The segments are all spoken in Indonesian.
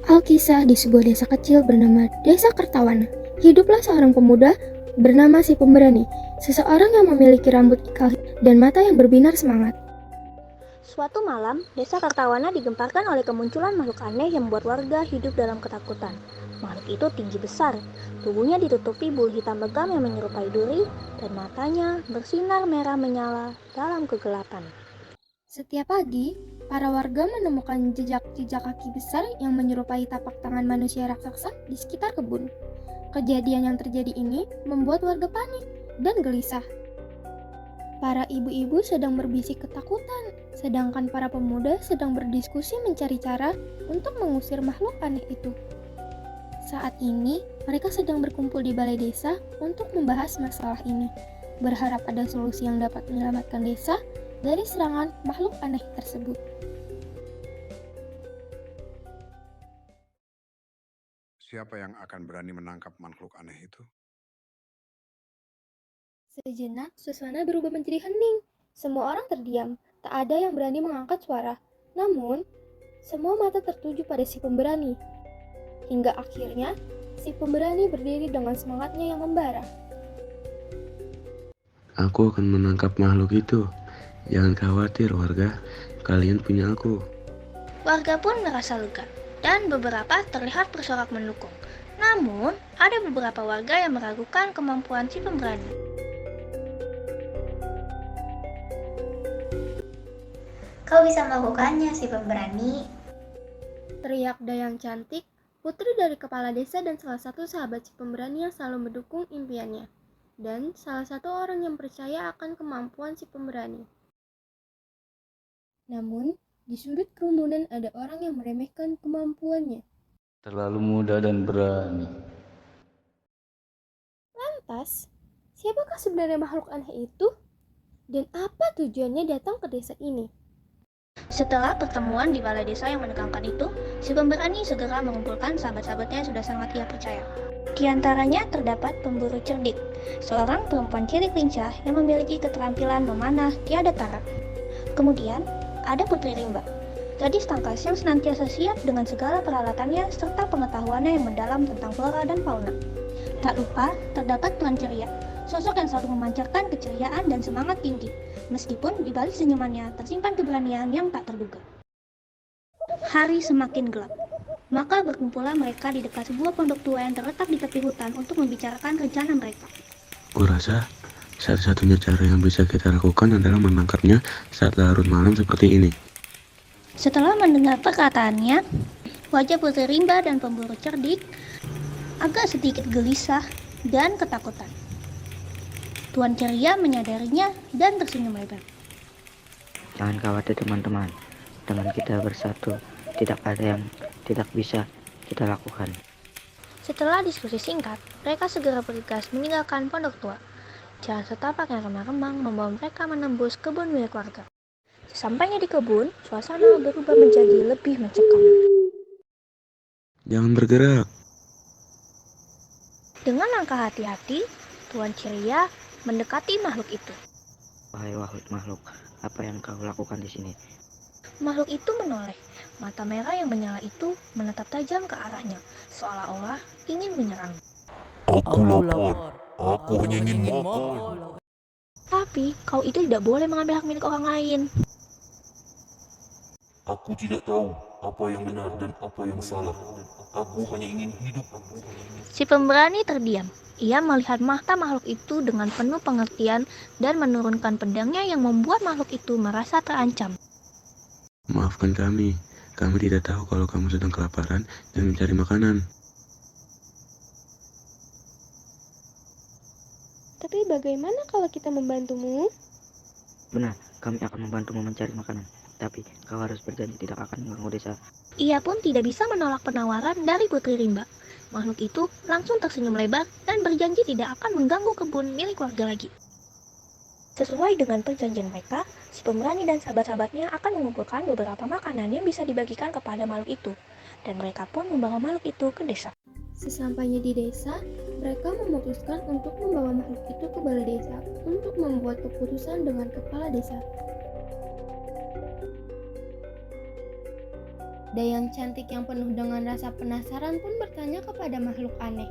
Alkisah di sebuah desa kecil bernama Desa Kertawana. Hiduplah seorang pemuda bernama si Pemberani, seseorang yang memiliki rambut ikal dan mata yang berbinar semangat. Suatu malam, desa Kartawana digemparkan oleh kemunculan makhluk aneh yang membuat warga hidup dalam ketakutan. Makhluk itu tinggi besar, tubuhnya ditutupi bulu hitam legam yang menyerupai duri, dan matanya bersinar merah menyala dalam kegelapan. Setiap pagi, para warga menemukan jejak-jejak kaki besar yang menyerupai tapak tangan manusia raksasa di sekitar kebun. Kejadian yang terjadi ini membuat warga panik dan gelisah. Para ibu-ibu sedang berbisik ketakutan, sedangkan para pemuda sedang berdiskusi mencari cara untuk mengusir makhluk aneh itu. Saat ini, mereka sedang berkumpul di balai desa untuk membahas masalah ini, berharap ada solusi yang dapat menyelamatkan desa dari serangan makhluk aneh tersebut. Siapa yang akan berani menangkap makhluk aneh itu? Sejenak, suasana berubah menjadi hening. Semua orang terdiam, tak ada yang berani mengangkat suara. Namun, semua mata tertuju pada si pemberani. Hingga akhirnya, si pemberani berdiri dengan semangatnya yang membara. Aku akan menangkap makhluk itu. Jangan khawatir warga, kalian punya aku. Warga pun merasa lega, dan beberapa terlihat bersorak mendukung. Namun, ada beberapa warga yang meragukan kemampuan si pemberani. Kau bisa melakukannya, si pemberani. Teriak Dayang Cantik, putri dari kepala desa dan salah satu sahabat si pemberani yang selalu mendukung impiannya. Dan salah satu orang yang percaya akan kemampuan si pemberani. Namun, di sudut kerumunan ada orang yang meremehkan kemampuannya. Terlalu muda dan berani. Lantas, siapakah sebenarnya makhluk aneh itu? Dan apa tujuannya datang ke desa ini? Setelah pertemuan di balai desa yang menegangkan itu, si pemberani segera mengumpulkan sahabat-sahabatnya yang sudah sangat ia percaya. Di antaranya terdapat pemburu cerdik, seorang perempuan cilik lincah yang memiliki keterampilan memanah tiada tara. Kemudian, ada Putri Rimba, gadis tangkas yang senantiasa siap dengan segala peralatannya serta pengetahuannya yang mendalam tentang flora dan fauna. Tak lupa, terdapat Tuan Ceria, sosok yang selalu memancarkan keceriaan dan semangat tinggi, meskipun di balik senyumannya tersimpan keberanian yang tak terduga. Hari semakin gelap, maka berkumpullah mereka di dekat sebuah pondok tua yang terletak di tepi hutan untuk membicarakan rencana mereka. Kurasa satu-satunya cara yang bisa kita lakukan adalah menangkapnya saat larut malam seperti ini. Setelah mendengar perkataannya, wajah Putri Rimba dan pemburu cerdik agak sedikit gelisah dan ketakutan. Tuan Ceria menyadarinya dan tersenyum lebar. Jangan khawatir teman-teman, dengan kita bersatu, tidak ada yang tidak bisa kita lakukan. Setelah diskusi singkat, mereka segera bergegas meninggalkan pondok tua. Jalan setapak yang remang-remang membawa mereka menembus kebun milik warga. Sesampainya di kebun, suasana berubah menjadi lebih mencekam. Jangan bergerak. Dengan langkah hati-hati, Tuan Ceria mendekati makhluk itu. Wahai makhluk, apa yang kau lakukan di sini? Makhluk itu menoleh. Mata merah yang menyala itu menatap tajam ke arahnya, seolah-olah ingin menyerang. Aku lapar. Aku hanya ingin makan. Tapi, kau itu tidak boleh mengambil hak milik orang lain. Aku tidak tahu apa yang benar dan apa yang salah. Aku hanya ingin hidup. Si pemberani terdiam. Ia melihat mata makhluk itu dengan penuh pengertian dan menurunkan pedangnya yang membuat makhluk itu merasa terancam. Maafkan kami tidak tahu kalau kamu sedang kelaparan dan mencari makanan. Tapi bagaimana kalau kita membantumu? Benar, kami akan membantumu mencari makanan. Tapi kau harus berjanji tidak akan mengganggu desa. Ia pun tidak bisa menolak penawaran dari Putri Rimba. Makhluk itu langsung tersenyum lebar dan berjanji tidak akan mengganggu kebun milik warga lagi. Sesuai dengan perjanjian mereka, si pemberani dan sahabat-sahabatnya akan mengumpulkan beberapa makanan yang bisa dibagikan kepada makhluk itu. Dan mereka pun membawa makhluk itu ke desa. Sesampainya di desa, mereka memutuskan untuk membawa makhluk itu ke balai desa untuk membuat keputusan dengan kepala desa. Dayang cantik yang penuh dengan rasa penasaran pun bertanya kepada makhluk aneh.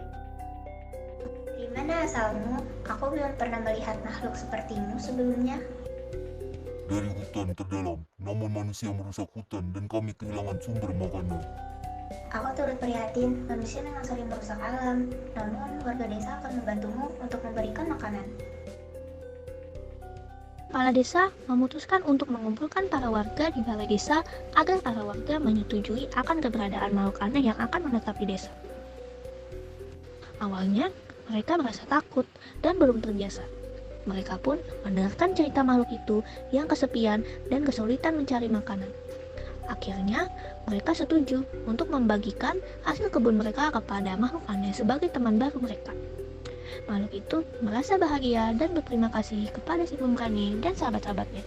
Di mana asalmu? Aku belum pernah melihat makhluk sepertimu sebelumnya. Dari hutan terdalam, namun manusia merusak hutan dan kami kehilangan sumber makanan. Aku turut prihatin, manusia memang sering merusak alam. Namun, warga desa akan membantumu untuk memberikan makanan. Kepala desa memutuskan untuk mengumpulkan para warga di balai desa agar para warga menyetujui akan keberadaan makhluk aneh yang akan menetap di desa. Awalnya, mereka merasa takut dan belum terbiasa. Mereka pun mendengarkan cerita makhluk itu yang kesepian dan kesulitan mencari makanan. Akhirnya, mereka setuju untuk membagikan hasil kebun mereka kepada makhluk aneh sebagai teman baru mereka. Makhluk itu merasa bahagia dan berterima kasih kepada si pemberani dan sahabat-sahabatnya.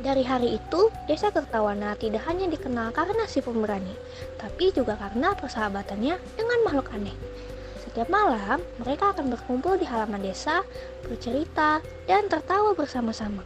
Dari hari itu, desa Kertawana tidak hanya dikenal karena si pemberani, tapi juga karena persahabatannya dengan makhluk aneh. Setiap malam, mereka akan berkumpul di halaman desa, bercerita, dan tertawa bersama-sama.